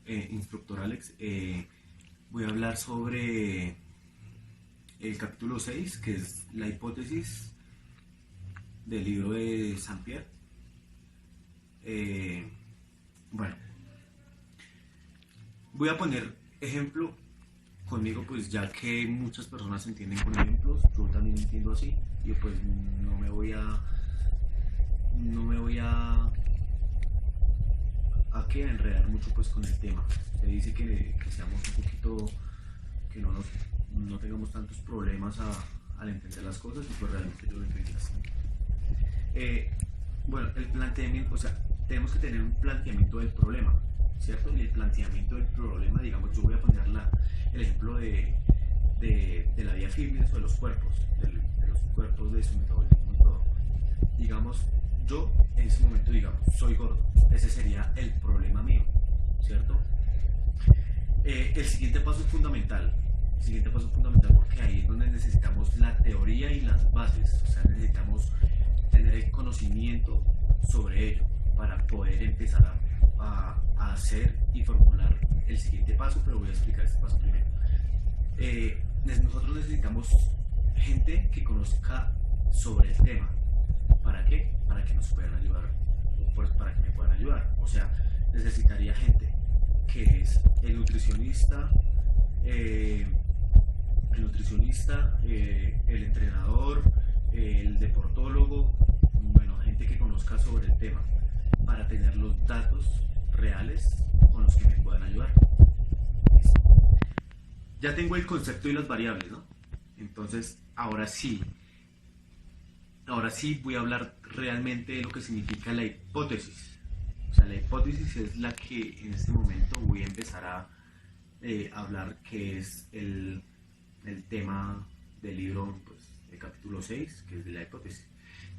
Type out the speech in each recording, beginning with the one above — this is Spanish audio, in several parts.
instructor Alex. Voy a hablar sobre el capítulo 6, que es la hipótesis del libro de Saint-Pierre. Bueno, voy a poner ejemplo conmigo, pues ya que muchas personas entienden con ejemplos, yo también entiendo así, y pues no me voy a que enredar mucho pues con el tema. Se dice que seamos un poquito, que no tengamos tantos problemas al entender las cosas, y pues realmente yo lo entendí así. Eh, bueno, el planteamiento, o sea, tenemos que tener un planteamiento del problema, ¿cierto? Y el planteamiento del problema, digamos, yo voy a poner el ejemplo de la vía fitness o de los cuerpos, de los cuerpos, de su metabolismo y todo. Digamos, yo en ese momento, digamos, soy gordo. Ese sería el problema mío, ¿cierto? El siguiente paso es fundamental. El siguiente paso es fundamental porque ahí es donde necesitamos la teoría y las bases. O sea, necesitamos tener el conocimiento sobre ello para poder empezar a hacer y formular el siguiente paso, pero voy a explicar este paso primero. Nosotros necesitamos gente que conozca sobre el tema. ¿Para qué? Para que nos puedan ayudar, pues para que me puedan ayudar. O sea, necesitaría gente que es eh, el entrenador, el deportólogo, bueno, gente que conozca sobre el tema para tener los datos reales con los que me puedan ayudar. Ya tengo el concepto y las variables, ¿no? Entonces, ahora sí voy a hablar realmente de lo que significa la hipótesis. O sea, la hipótesis es la que en este momento voy a empezar a hablar, que es el tema del libro, pues, el capítulo 6, que es de la hipótesis.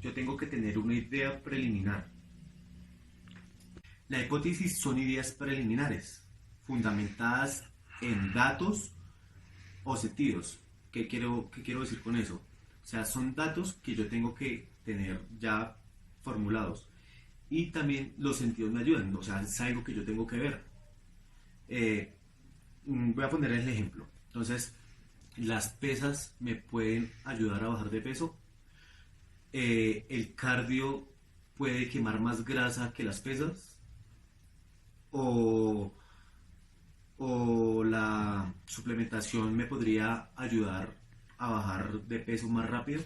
Yo tengo que tener una idea preliminar. La hipótesis son ideas preliminares, fundamentadas en datos o sentidos. ¿Qué quiero decir con eso? O sea, son datos que yo tengo que tener ya formulados. Y también los sentidos me ayudan, o sea, es algo que yo tengo que ver. Eh, Voy a poner el ejemplo. Entonces, las pesas me pueden ayudar a bajar de peso. El cardio puede quemar más grasa que las pesas. O, o la suplementación me podría ayudar a bajar de peso más rápido.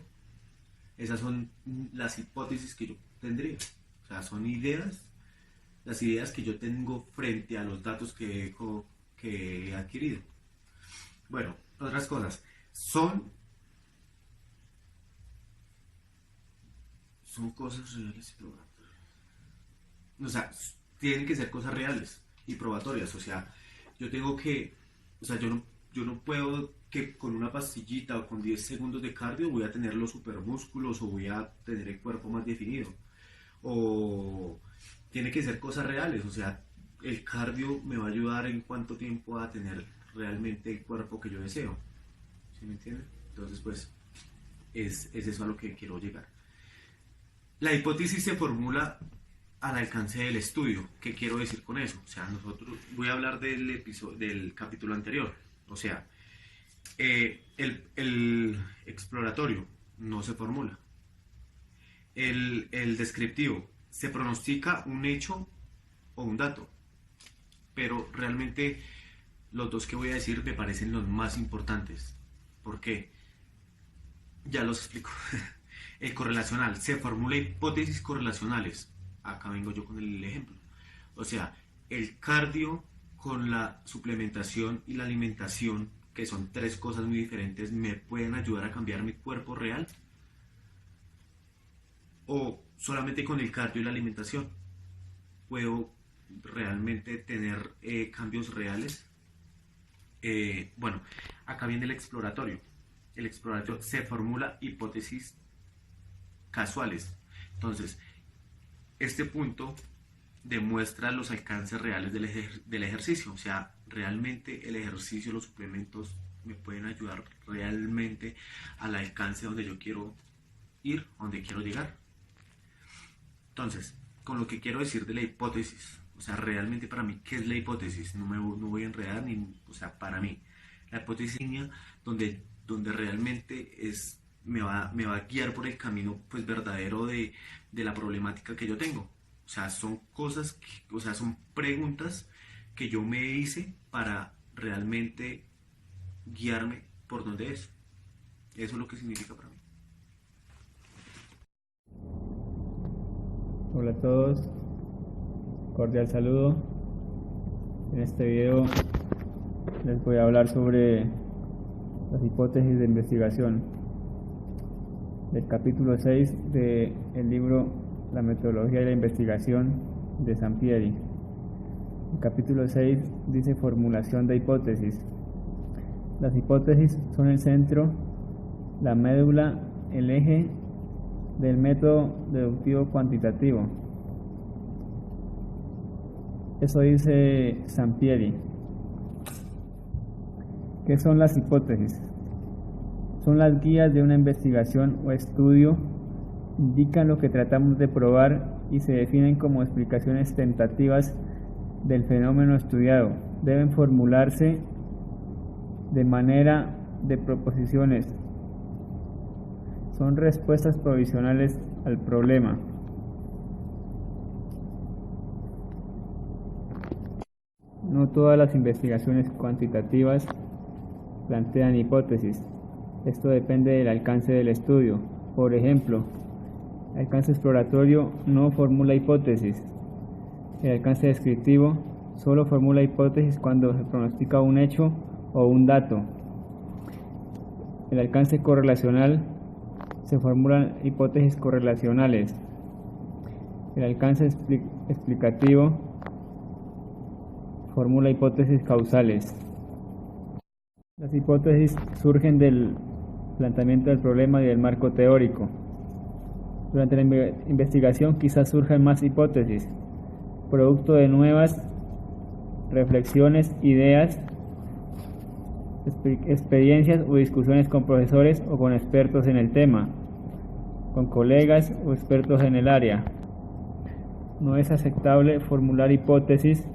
Esas son las hipótesis que yo tendría. O sea, son las ideas que yo tengo frente a los datos que he adquirido. Bueno, otras cosas. Son cosas reales y probatorias. O sea, tienen que ser cosas reales y probatorias. O sea, yo tengo que, o sea, yo no puedo que con una pastillita o con 10 segundos de cardio voy a tener los supermúsculos o voy a tener el cuerpo más definido. O tiene que ser cosas reales. O sea, el cardio me va a ayudar en cuánto tiempo a tener realmente el cuerpo que yo deseo. ¿Sí me entienden? Entonces, pues, es eso a lo que quiero llegar. La hipótesis se formula al alcance del estudio. ¿Qué quiero decir con eso? O sea, voy a hablar del capítulo anterior. O sea, el exploratorio no se formula. El descriptivo se pronostica un hecho o un dato. Pero realmente los dos que voy a decir me parecen los más importantes. ¿Por qué? Ya los explico. El correlacional. Se formula hipótesis correlacionales. Acá vengo yo con el ejemplo. O sea, el cardio con la suplementación y la alimentación, que son tres cosas muy diferentes, me pueden ayudar a cambiar mi cuerpo real. O solamente con el cardio y la alimentación puedo realmente tener cambios reales. Bueno, acá viene el exploratorio. El exploratorio se formula hipótesis casuales. Entonces, este punto demuestra los alcances reales del ejercicio. O sea, realmente el ejercicio, los suplementos me pueden ayudar realmente al alcance donde yo quiero donde quiero llegar. Entonces, con lo que quiero decir de la hipótesis, O sea, realmente para mí, ¿qué es la hipótesis? No voy a enredar, o sea, para mí, la hipótesis es una línea donde realmente me va a guiar por el camino pues verdadero de la problemática que yo tengo. O sea, son cosas, o sea, son preguntas que yo me hice para realmente guiarme por donde es. Eso es lo que significa para mí. Hola a todos, cordial saludo. En este video les voy a hablar sobre las hipótesis de investigación del capítulo 6 del libro La metodología de la investigación de Sampieri. El capítulo 6 dice formulación de hipótesis. Las hipótesis son el centro, la médula, el eje del método deductivo cuantitativo. Eso dice Sampieri. ¿Qué son las hipótesis? Son las guías de una investigación o estudio, indican lo que tratamos de probar y se definen como explicaciones tentativas del fenómeno estudiado. Deben formularse de manera de proposiciones. Son respuestas provisionales al problema. No todas las investigaciones cuantitativas plantean hipótesis. Esto depende del alcance del estudio. Por ejemplo, el alcance exploratorio no formula hipótesis. El alcance descriptivo solo formula hipótesis cuando se pronostica un hecho o un dato. El alcance correlacional se formulan hipótesis correlacionales. El alcance explicativo formula hipótesis causales. Las hipótesis surgen del planteamiento del problema y del marco teórico. Durante la investigación quizás surjan más hipótesis, producto de nuevas reflexiones, ideas, experiencias o discusiones con profesores o con expertos en el tema, con colegas o expertos en el área. No es aceptable formular hipótesis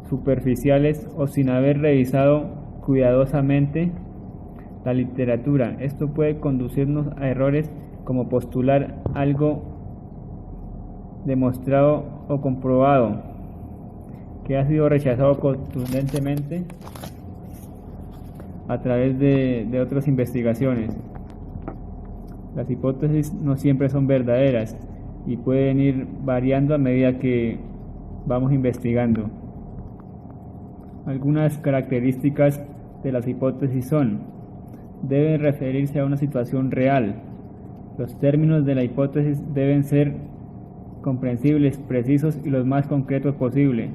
superficiales o sin haber revisado cuidadosamente la literatura. Esto puede conducirnos a errores como postular algo demostrado o comprobado que ha sido rechazado contundentemente a través de otras investigaciones. Las hipótesis no siempre son verdaderas y pueden ir variando a medida que vamos investigando. Algunas características de las hipótesis son: deben referirse a una situación real. Los términos de la hipótesis deben ser comprensibles, precisos y los más concretos posible.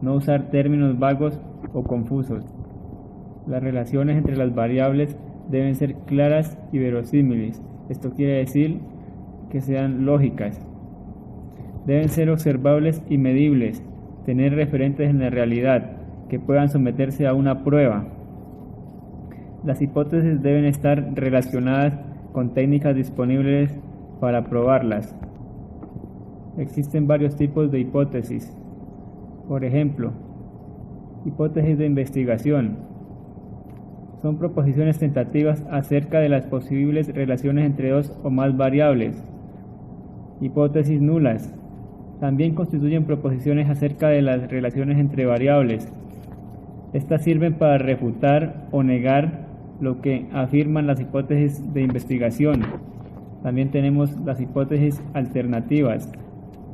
No usar términos vagos o confusos. Las relaciones entre las variables deben ser claras y verosímiles. Esto quiere decir que sean lógicas. Deben ser observables y medibles, tener referentes en la realidad, que puedan someterse a una prueba. Las hipótesis deben estar relacionadas con técnicas disponibles para probarlas. Existen varios tipos de hipótesis. Por ejemplo, hipótesis de investigación. Son proposiciones tentativas acerca de las posibles relaciones entre dos o más variables. Hipótesis nulas. También constituyen proposiciones acerca de las relaciones entre variables. Estas sirven para refutar o negar lo que afirman las hipótesis de investigación. También tenemos las hipótesis alternativas.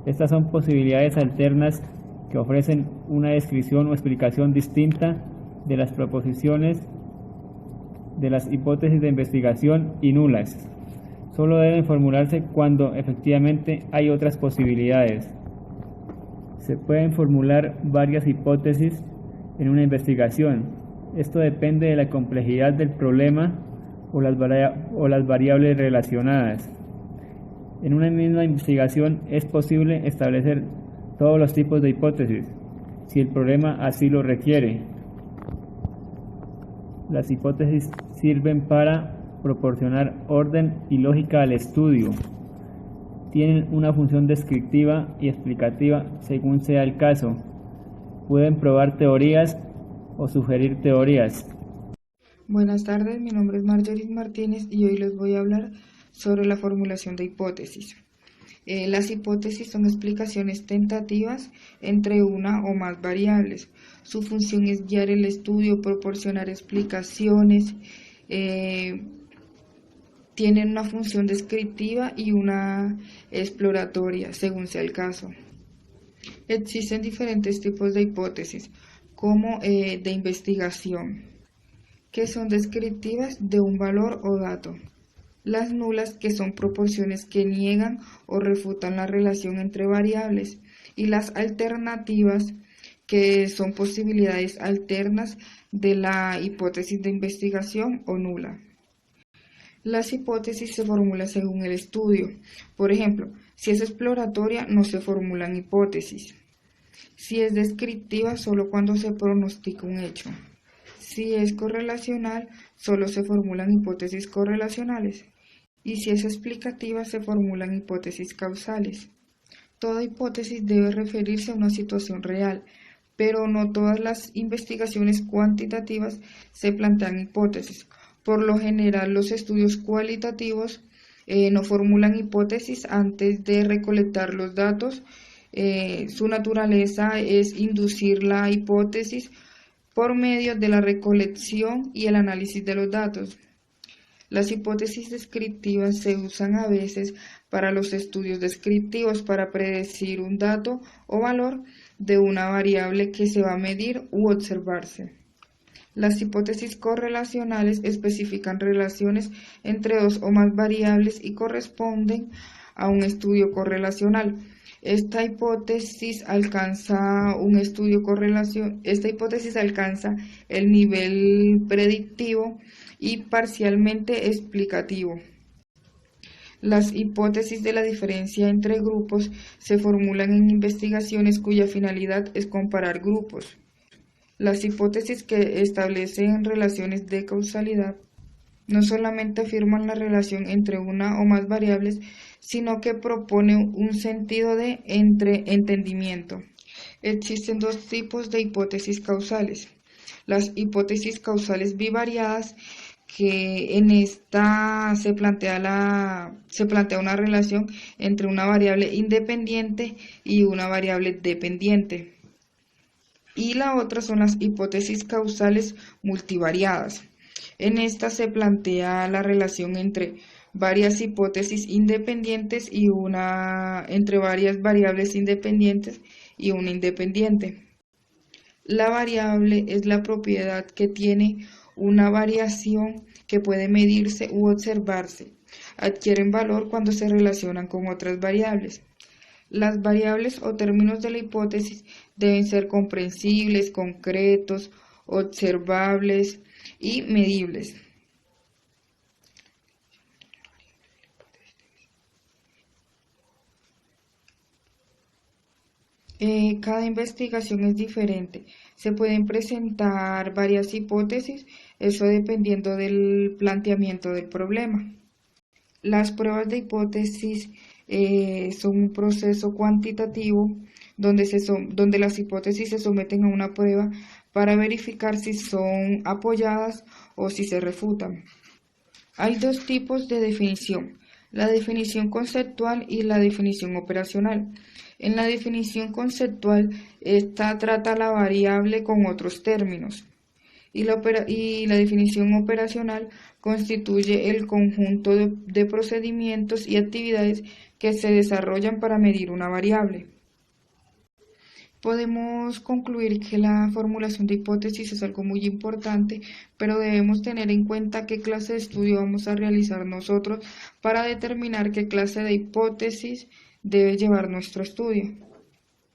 Estas son posibilidades alternas que ofrecen una descripción o explicación distinta de las proposiciones de las hipótesis de investigación y nulas. Solo deben formularse cuando efectivamente hay otras posibilidades. Se pueden formular varias hipótesis en una investigación. Esto depende de la complejidad del problema o las variables relacionadas. En una misma investigación es posible establecer todos los tipos de hipótesis, si el problema así lo requiere. Las hipótesis sirven para proporcionar orden y lógica al estudio. Tienen una función descriptiva y explicativa según sea el caso. Pueden probar teorías o sugerir teorías. Buenas tardes, mi nombre es Marjorie Martínez y hoy les voy a hablar sobre la formulación de hipótesis. Las hipótesis son explicaciones tentativas entre una o más variables. Su función es guiar el estudio, proporcionar explicaciones, tienen una función descriptiva y una exploratoria, según sea el caso. Existen diferentes tipos de hipótesis, como de investigación, que son descriptivas de un valor o dato. Las nulas, que son proposiciones que niegan o refutan la relación entre variables, y las alternativas, que son posibilidades alternas de la hipótesis de investigación o nula. Las hipótesis se formulan según el estudio. Por ejemplo, si es exploratoria, no se formulan hipótesis. Si es descriptiva, solo cuando se pronostica un hecho. Si es correlacional, solo se formulan hipótesis correlacionales. Y si es explicativa, se formulan hipótesis causales. Toda hipótesis debe referirse a una situación real, pero no todas las investigaciones cuantitativas se plantean hipótesis. Por lo general, los estudios cualitativos no formulan hipótesis antes de recolectar los datos. Su naturaleza es inducir la hipótesis por medio de la recolección y el análisis de los datos. Las hipótesis descriptivas se usan a veces para los estudios descriptivos para predecir un dato o valor de una variable que se va a medir u observarse. Las hipótesis correlacionales especifican relaciones entre dos o más variables y corresponden a un estudio correlacional. Esta hipótesis alcanza el nivel predictivo y parcialmente explicativo. Las hipótesis de la diferencia entre grupos se formulan en investigaciones cuya finalidad es comparar grupos. Las hipótesis que establecen relaciones de causalidad no solamente afirman la relación entre una o más variables, sino que proponen un sentido de entendimiento. Existen dos tipos de hipótesis causales. Las hipótesis causales bivariadas, que en esta se plantea una relación entre una variable independiente y una variable dependiente. Y la otra son las hipótesis causales multivariadas. En esta se plantea la relación entre varias hipótesis independientes y entre varias variables independientes y una independiente. La variable es la propiedad que tiene una variación que puede medirse u observarse. Adquieren valor cuando se relacionan con otras variables. Las variables o términos de la hipótesis deben ser comprensibles, concretos, observables y medibles. Cada investigación es diferente. Se pueden presentar varias hipótesis, eso dependiendo del planteamiento del problema. Las pruebas de hipótesis son un proceso cuantitativo donde las hipótesis se someten a una prueba para verificar si son apoyadas o si se refutan. Hay dos tipos de definición: la definición conceptual y la definición operacional. En la definición conceptual, esta trata la variable con otros términos, y la definición operacional constituye el conjunto de procedimientos y actividades que se desarrollan para medir una variable. Podemos concluir que la formulación de hipótesis es algo muy importante, pero debemos tener en cuenta qué clase de estudio vamos a realizar nosotros para determinar qué clase de hipótesis debe llevar nuestro estudio.